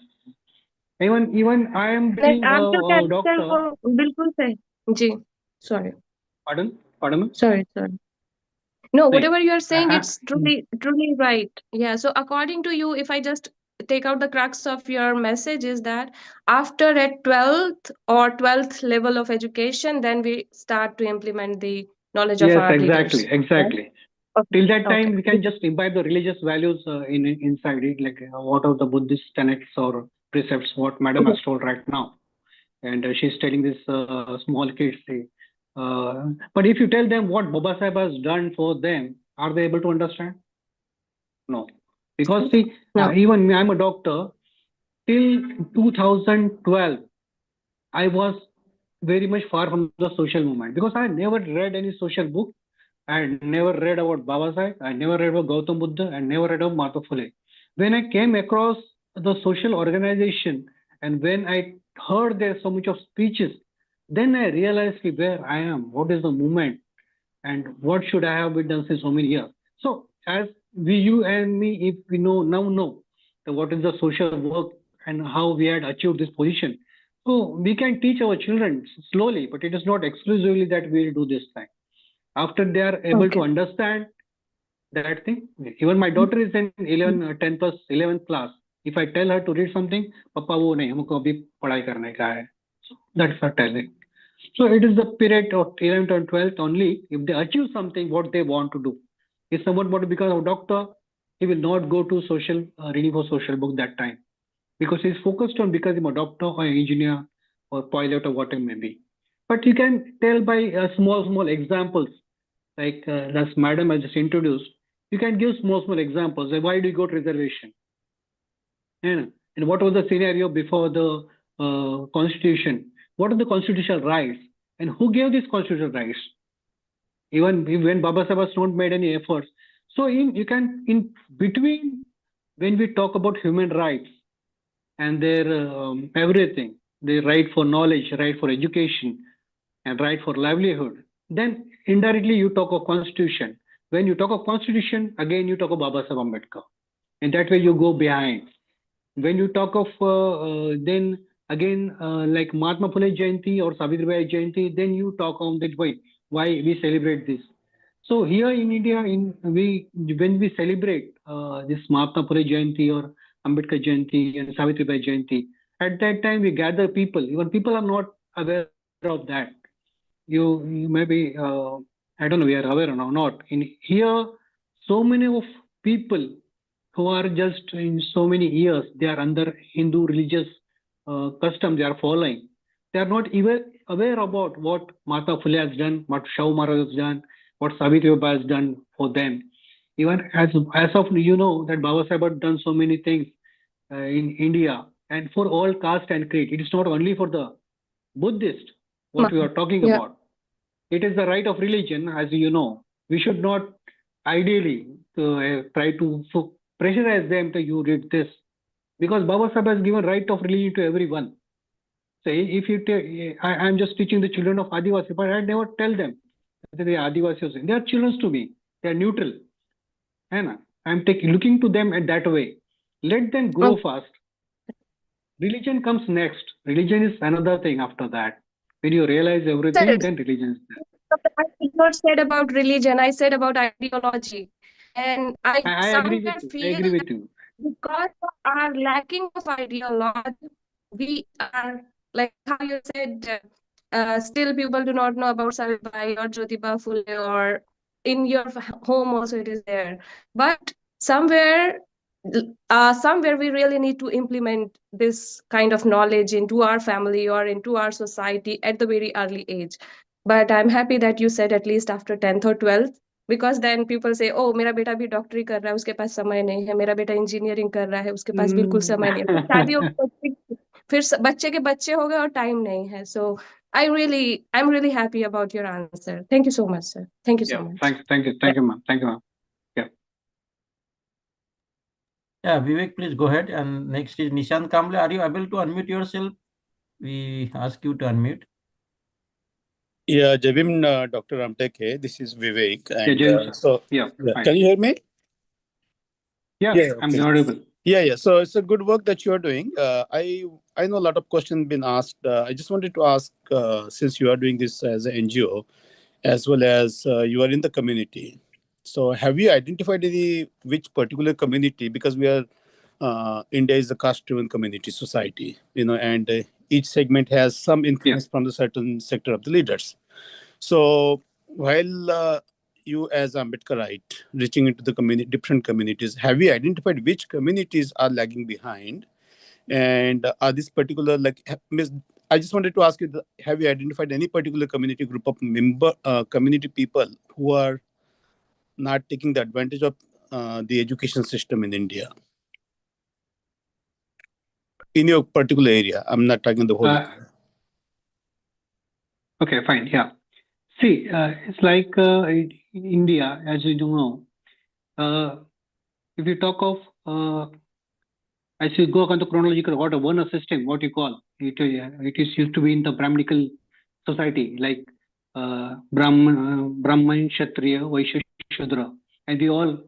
S1: Even I am
S7: Like
S1: being
S7: आपका
S1: a
S7: कैरेक्टर
S1: doctor.
S7: वो बिल्कुल सही. जी, sorry.
S1: Pardon me.
S7: Sorry. No,
S1: नहीं,
S7: whatever you are saying,
S1: I-
S7: it's truly right. Yeah. So according to you, if I just take out the crux of your message, is that after at 12th or 12th level of education, then we start to implement the knowledge of
S1: Yes,
S7: our
S1: exactly,
S7: leaders. Right?
S1: exactly.
S7: Okay.
S1: Till that time,
S7: Okay.
S1: we can just imbibe the religious values inside it, like what are the Buddhist tenets or precepts, what Madam has told right now. And she's telling this small kids. But if you tell them what Baba Sahib has done for them, are they able to understand? No. Because see,
S7: No.
S1: even me, I'm a doctor. Till 2012, I was very much far from the social movement because I never read any social book. I never read about Baba Sahib. I never read about Gautam Buddha. I never read about Mahatma Phule. When I came across the social organization and when I heard there so much of speeches, then I realized where I am, what is the movement, and what should I have been done since so many years. So as you and me, if we know that what is the social work and how we had achieved this position, so we can teach our children slowly, but it is not exclusively that we will do this thing. After they are able to
S7: Okay.
S1: understand that thing, even my daughter is in 10 plus 11th class. If I tell her to read something, Papa वो नहीं हमको अभी पढ़ाई करने का है. So that's her telling. So it is the period of 11th and 12th only. If they achieve something, what they want to do, If someone want to become a doctor, he will not go to social reading for social book that time, because he's focused on becoming a doctor or an engineer or pilot or whatever it may be. But you can tell by small examples, like as madam has just introduced. You can give small examples. Like, why do you go to reservation? And what was the scenario before the constitution? What are the constitutional rights? And who gave these constitutional rights? Even when Baba Sahib has not made any efforts. So in between, when we talk about human rights and their everything, their right for knowledge, right for education, and right for livelihood, then indirectly you talk of constitution. When you talk of constitution, again you talk of Baba Sahib Ambedkar. And that way you go behind. When you talk of then again like Mahatma Phule Jayanti or Savitribai Jayanti, then you talk on that why we celebrate this. So here in India, when we celebrate this Mahatma Phule Jayanti or Ambedkar Jayanti and Savitribai Jayanti, at that time we gather people. Even people are not aware of that. You maybe I don't know we are aware or not. In here, so many of people who are just in so many years, they are under Hindu religious custom they are following. They are not even aware about what Mata Phule has done, what Shau Maharaj has done, what Savitribai has done for them. Even as of that Baba Sahib has done so many things in India and for all caste and creed. It is not only for the Buddhist what we are talking
S7: Yeah.
S1: about. It is the right of religion, as you know. We should not ideally try to pressurize them to you read this, because Baba Sahib has given right of religion to everyone. Say if you I'm just teaching the children of Adivasi, but I never tell them that they are Adivasis. They are children to me. They are neutral. And I'm looking to them in that way. Let them grow fast. Religion comes next. Religion is another thing after that. When you realize everything, then religion is there.
S7: I did not said about religion. I said about ideology, and I
S1: agree with
S7: somewhere
S1: you. I
S7: feel
S1: agree with you.
S7: because of our lacking of ideology, we are like how you said. Still, people do not know about Savitribai or Jyotiba Phule, or in your home also it is there. But somewhere we really need to implement this kind of knowledge into our family or into our society at the very early age. But I'm happy that you said at least after 10th or 12th, because then people say, oh, मेरा बेटा भी डॉक्टरी कर रहा है, उसके पास समय नहीं है, मेरा बेटा इंजीनियरिंग कर रहा है, उसके पास बिल्कुल समय नहीं है, फिर शादी हो गई, फिर बच्चे के बच्चे हो गए और टाइम नहीं है. So I'm really happy about your answer. Thank you so much, sir. Thank you so much.
S1: Thank you, ma'am. Thank you, ma'am.
S2: Yeah, Vivek, please go ahead. And next is Nishant Kamble. Are you able to unmute yourself? We ask you to unmute.
S8: Yeah, Jabim, Dr. Ramteke, this is Vivek. And
S1: Fine.
S8: can you hear me?
S1: Yeah,
S8: okay.
S1: I'm audible.
S8: Yeah. So it's a good work that you are doing. I know a lot of questions been asked. I just wanted to ask, since you are doing this as an NGO, as well as you are in the community. So have you identified which particular community? Because we are India is a caste-driven community society, and each segment has some influence from the certain sector of the leaders. So while you as Ambedkarite reaching into the different communities, have you identified which communities are lagging behind? And are this particular, I just wanted to ask you, have you identified any particular community group of community people who are not taking the advantage of the education system in India? In your particular area, I'm not talking the whole area.
S1: Okay, fine. Yeah. See, it's like in India, as you do know, if you talk of, as you go on the chronological order, Varna system, what you call it is used to be in the Brahminical society, like Brahman, Kshatriya, Vaishya, Shudra, and we all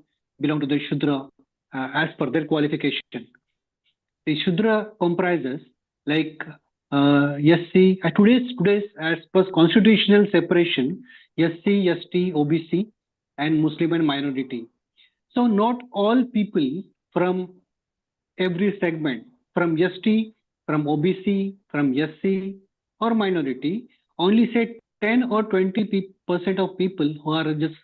S1: belong to the Shudra as per their qualification. The Shudra comprises like SC, today's as per constitutional separation, SC, ST, OBC, and Muslim and minority. So not all people from every segment, from ST, from OBC, from SC, or minority, only say 10 or 20% of people who are just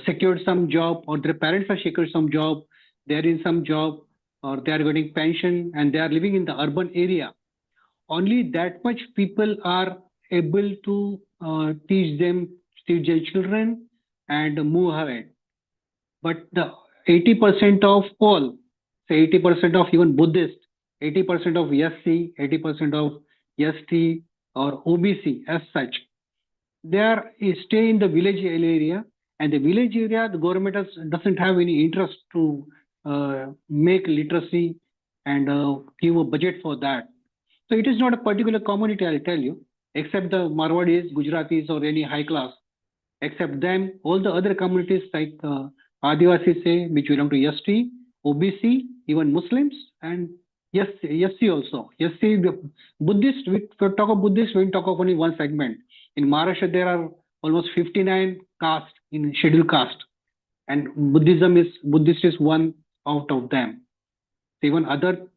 S1: secured some job, or their parents have secured some job, they're in some job, or they are getting pension and they are living in the urban area. Only that much people are able to teach their children and move ahead. But the 80% of all, say 80% of even Buddhist, 80% of SC, 80% of ST or OBC as such, they are stay in the village area, and the village area, the government doesn't have any interest to make literacy and give a budget for that. So it is not a particular community, I'll tell you, except the Marwadis, Gujaratis, or any high class. Except them, all the other communities like Adivasis, say, which belong to ST, OBC, even Muslims, and yes, SC also. SC, the Buddhist, we talk of Buddhist, we talk of only one segment. In Maharashtra, there are almost 59 castes in scheduled caste, and Buddhist is one out of them. Even other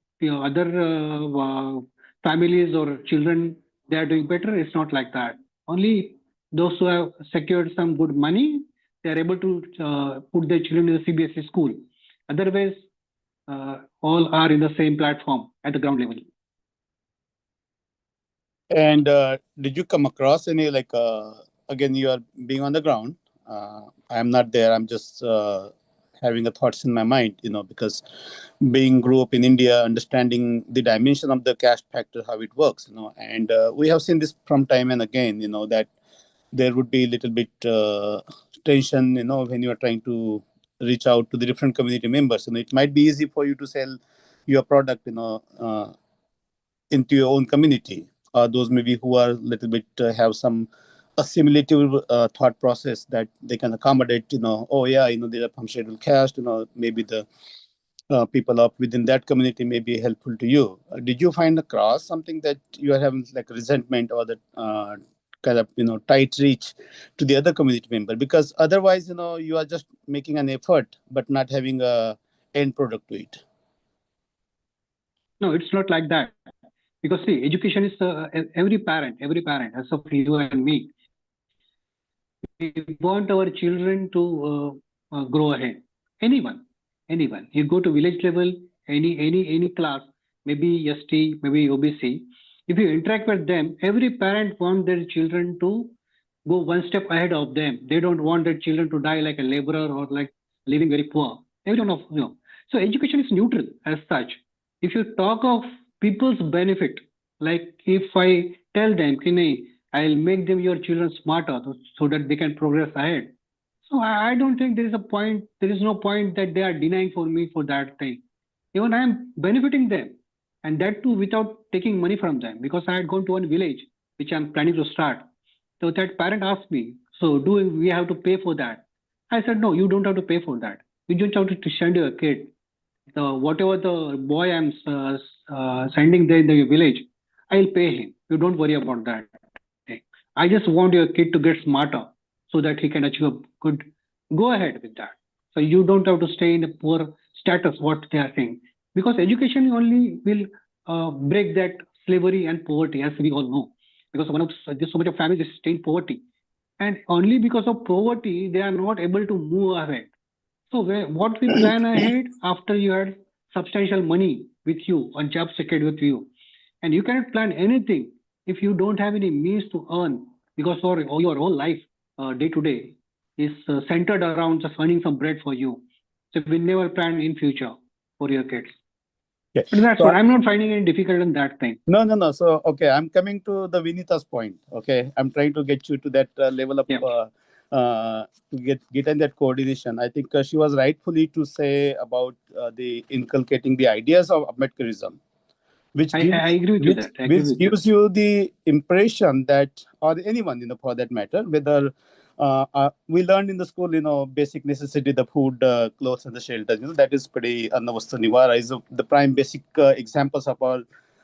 S1: families or children, they are doing better. It's not like that. Only those who have secured some good money, they are able to put their children in the CBSE school. Otherwise, all are in the same platform at the ground level.
S8: And did you come across any, like, again, you are being on the ground. I'm not there. I'm just having a thoughts in my mind, because grew up in India, understanding the dimension of the caste factor, how it works, and we have seen this from time and again, that there would be a little bit tension, when you are trying to reach out to the different community members. It might be easy for you to sell your product, into your own community. Those maybe who are a little bit have some assimilative thought process that they can accommodate, oh yeah, they are from scheduled caste, maybe the people up within that community may be helpful to you. Did you find across something that you are having like resentment or that kind of tight reach to the other community member? Because otherwise, you are just making an effort but not having a end product to it.
S1: No, it's not like that. Because see, education is every parent, as of you and me, we want our children to grow ahead. Anyone. You go to village level, any class, maybe ST, maybe OBC. If you interact with them, every parent wants their children to go one step ahead of them. They don't want their children to die like a laborer or like living very poor. Everyone of So education is neutral as such. If you talk of people's benefit, like if I tell them, I'll make them your children smarter so that they can progress ahead. So I don't think there is a point. There is no point that they are denying for me for that thing. Even I am benefiting them, and that too without taking money from them, because I had gone to one village which I'm planning to start. So that parent asked me, "So do we have to pay for that?" I said, "No, you don't have to pay for that. You just have to send your kid. Whatever the boy I'm sending there in the village, I'll pay him. You don't worry about that. I just want your kid to get smarter so that he can achieve a good. Go ahead with that. So you don't have to stay in a poor status, what they are saying. Because education only will break that slavery and poverty, as we all know. Because there's so much of families stay in poverty. And only because of poverty, they are not able to move ahead. So what we plan ahead after you had substantial money with you or job secured with you, and you cannot plan anything if you don't have any means to earn, because for your whole life, day to day, is centered around just earning some bread for you. So we never plan in future for your kids.
S8: Okay.
S1: But that's what I'm not finding any difficult in that thing.
S8: No. So okay, I'm coming to the Vinita's point. Okay, I'm trying to get you to that level of to get in that coordination. I think she was rightfully to say about the inculcating the ideas of Ambedkarism, which
S1: I agree with you that.
S8: Which gives you the impression that, or anyone, for that matter, whether we learned in the school, basic necessity, the food, clothes, and the shelter. That is pretty. Annavastu Nivara is the prime basic examples of our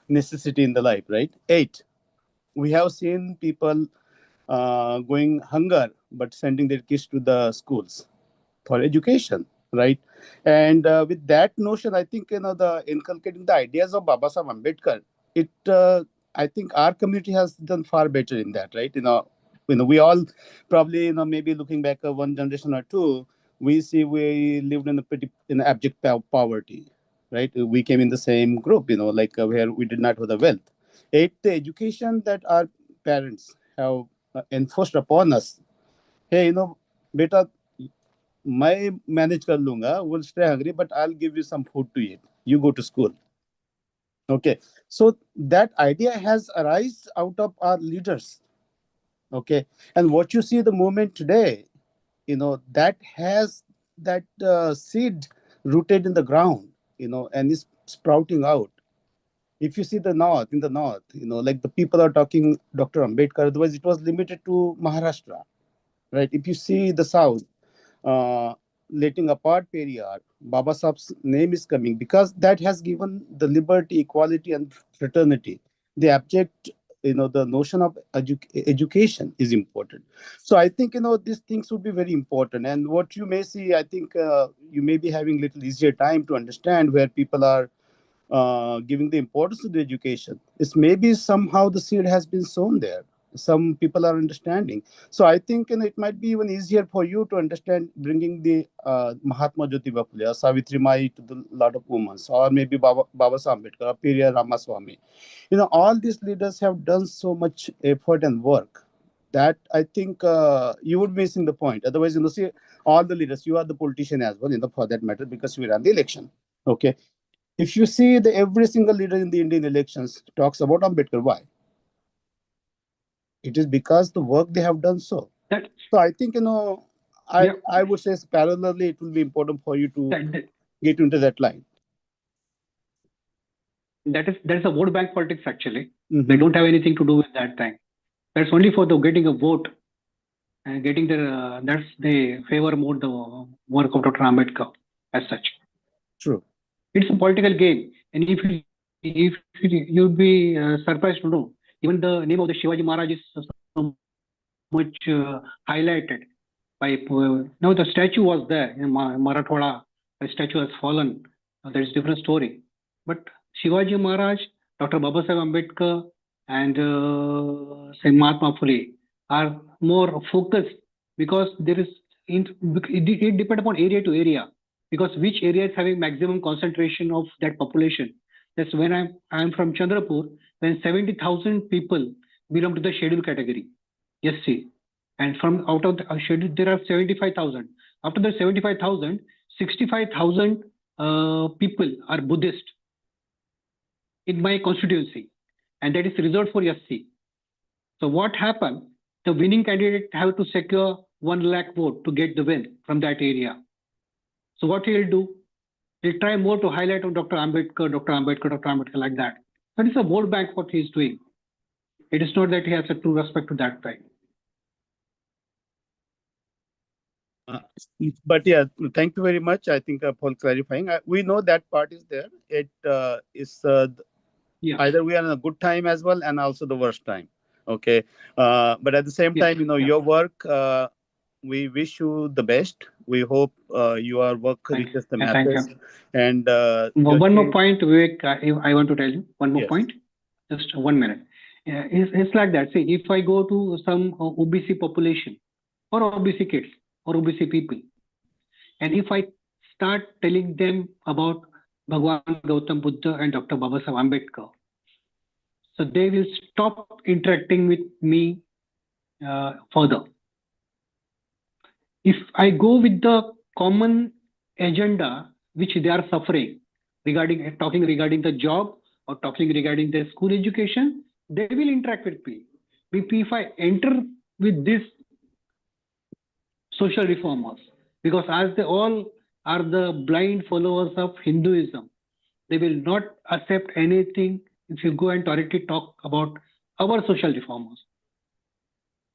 S8: necessity in the life, right? 8. We have seen people going hunger, but sending their kids to the schools for education, right? And with that notion, I think, the inculcating the ideas of Baba Saheb Ambedkar, I think our community has done far better in that, right? we all probably, maybe looking back one generation or two, we see we lived in abject poverty, right? We came in the same group, like where we did not have the wealth. The education that our parents have enforced upon us. Hey, beta, मैं manage कर लूंगा, will stay hungry, but I'll give you some food to eat. You go to school. Okay, so that idea has arisen out of our leaders. Okay, and what you see the movement today, that has that seed rooted in the ground, and is sprouting out. If you see in the north, like the people are talking Dr. Ambedkar, otherwise it was limited to Maharashtra, right? If you see the south, uh, letting apart Periyar, Baba Sahib's name is coming because that has given the liberty, equality, and fraternity. The abject, the notion of education is important. So I think, these things would be very important. And what you may see, I think you may be having little easier time to understand where people are giving the importance to the education. It's maybe somehow the seed has been sown there. Some people are understanding. So I think it might be even easier for you to understand bringing the Mahatma Jyotiba Phule or Savitri Mai to the lot of women, or maybe Baba Sahib Ambedkar or Periyar Ramaswamy. All these leaders have done so much effort and work that I think you would be missing the point. Otherwise, see, all the leaders, you are the politician as well, for that matter, because you ran the election. Okay. If you see every single leader in the Indian elections talks about Ambedkar, why? It is because the work they have done so. So I think, I would say parallelly, it will be important for you to get into that line.
S1: That is a vote bank politics, actually. They don't have anything to do with that thing. That's only for the getting a vote and getting the, that's they favor more the work of Dr. Ambedkar as such.
S8: True.
S1: It's a political game. And if you'd be surprised to know, even the name of the Shivaji Maharaj is so much highlighted. Now the statue was there in Marathwada. The statue has fallen. There is a different story. But Shivaji Maharaj, Dr. Babasaheb Ambedkar, and say Mahatma Phule are more focused because there is it depends upon area to area, because which area is having maximum concentration of that population. That's when I'm from Chandrapur, when 70,000 people belong to the scheduled category. Yes, see. And from out of the schedule, there are 75,000. After the 75,000, 65,000 people are Buddhist in my constituency, and that is reserved for SC. So what happened? The winning candidate have to secure 1 lakh vote to get the win from that area. So what he'll do? He'll try more to highlight on Dr. Ambedkar, like that. That is a vote bank what he's doing. It is not that he has a true respect to that thing.
S8: But yeah, thank you very much. I think for clarifying. We know that part is there. It is either we are in a good time as well and also the worst time. Okay, but at the same time, your work. We wish you the best. We hope your work reaches the masses. And
S1: one more point, Vivek, I want to tell you one more point. Just 1 minute. It's like that. See, if I go to some OBC population or OBC kids or OBC people, and if I start telling them about Bhagwan Gautam Buddha and Dr. Babasaheb Ambedkar, so they will stop interacting with me further. If I go with the common agenda which they are suffering talking regarding the job or talking regarding their school education, they will interact with me. If I enter with this social reformers, because as they all are the blind followers of Hinduism, they will not accept anything if you go and directly talk about our social reformers.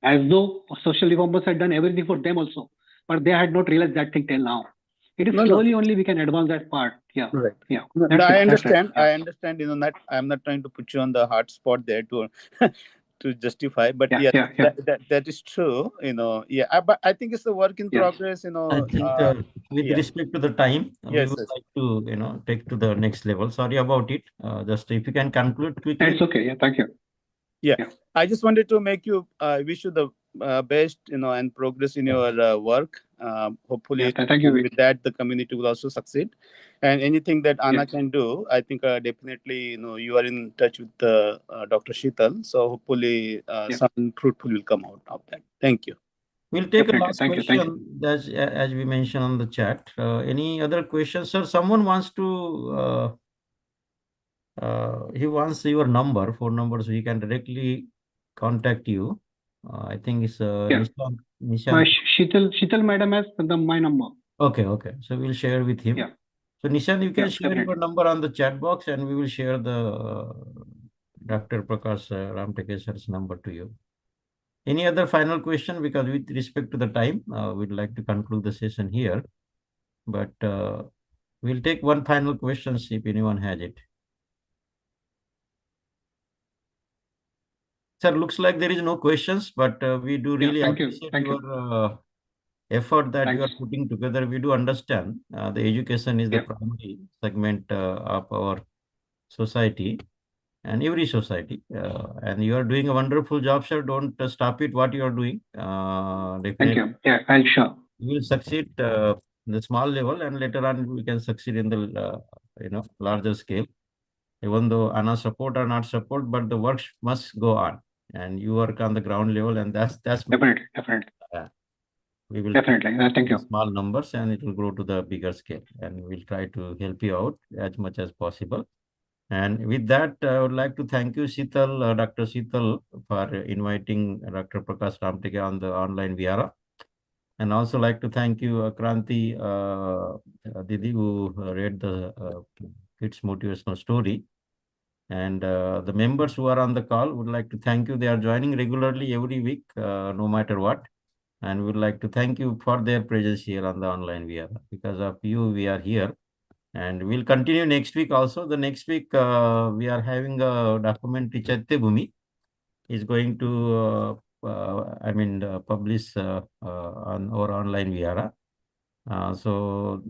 S1: As though social reformers had done everything for them also, but they had not realized that thing till now. It is slowly only we can advance that part. Yeah.
S8: Right.
S1: Yeah.
S8: I understand. I understand. I'm not trying to put you on the hard spot there to to justify, but that is true. But I think it's a work in progress.
S2: I think with respect to the time, we would like to take to the next level. Sorry about it. Just if you can conclude quickly.
S1: That's okay. Yeah. Thank you.
S8: Yeah. I just wanted to make you wish you the best, and progress in your work. Hopefully,
S1: Thank you.
S8: with that, the community will also succeed. And anything that Anna
S1: Yes.
S8: can do, I think definitely, you are in touch with Dr. Sheetal. So hopefully, something fruitful will come out of that. Thank you.
S2: We'll take a
S1: Definitely.
S2: last
S1: Thank you.
S2: question as we mentioned on the chat. Any other questions, sir? Someone wants to, he wants your phone number, so he can directly contact you. I think it's
S1: Yeah.
S2: Nishan.
S1: Sheetal madam has my number.
S2: Okay. So we'll share with him.
S1: Yeah.
S2: So Nishan, you can
S1: Yeah,
S2: share your
S1: definitely.
S2: number on the chat box, and we will share the Dr. Prakash Ramtekesar's number to you. Any other final question? Because with respect to the time, we'd like to conclude the session here. But we'll take one final question, see if anyone has it. Sir, looks like there is no questions, but we do really appreciate your effort that you are putting together. We do understand the education is the primary segment of our society and every society. And you are doing a wonderful job, sir. Don't stop it, what you are doing. Definitely.
S1: Thank you. Yeah, I'll sure.
S2: You will succeed in the small level, and later on we can succeed in the larger scale. Even though Anna support or not support, but the work must go on, and you work on the ground level, and that's
S1: definitely.
S2: We will
S1: definitely. Thank you.
S2: Small numbers, and it will grow to the bigger scale, and we'll try to help you out as much as possible. And with that, I would like to thank you, Sheetal, Dr. Sheetal, for inviting Dr. Prakash Ramteke on the online Vihara. And also like to thank you, Kranti Didi, who read the kids' motivational story. And the members who are on the call would like to thank you. They are joining regularly every week, no matter what. And we would like to thank you for their presence here on the online Vihara. Because of you, we are here. And we'll continue next week also. The next week, we are having a documentary, Chaitya Bhumi is going to, publish on our online Vihara. So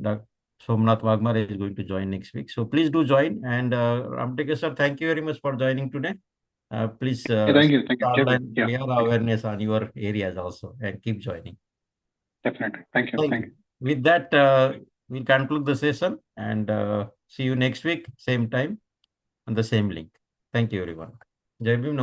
S2: Somnath Wagmar is going to join next week. So please do join. And Ramteke sir, thank you very much for joining today. Please
S1: thank you.
S2: online Vihara awareness on your areas also, and keep joining.
S1: Definitely. Thank you.
S2: With that, we'll conclude the session, and see you next week, same time, on the same link. Thank you, everyone. Jai Bhim.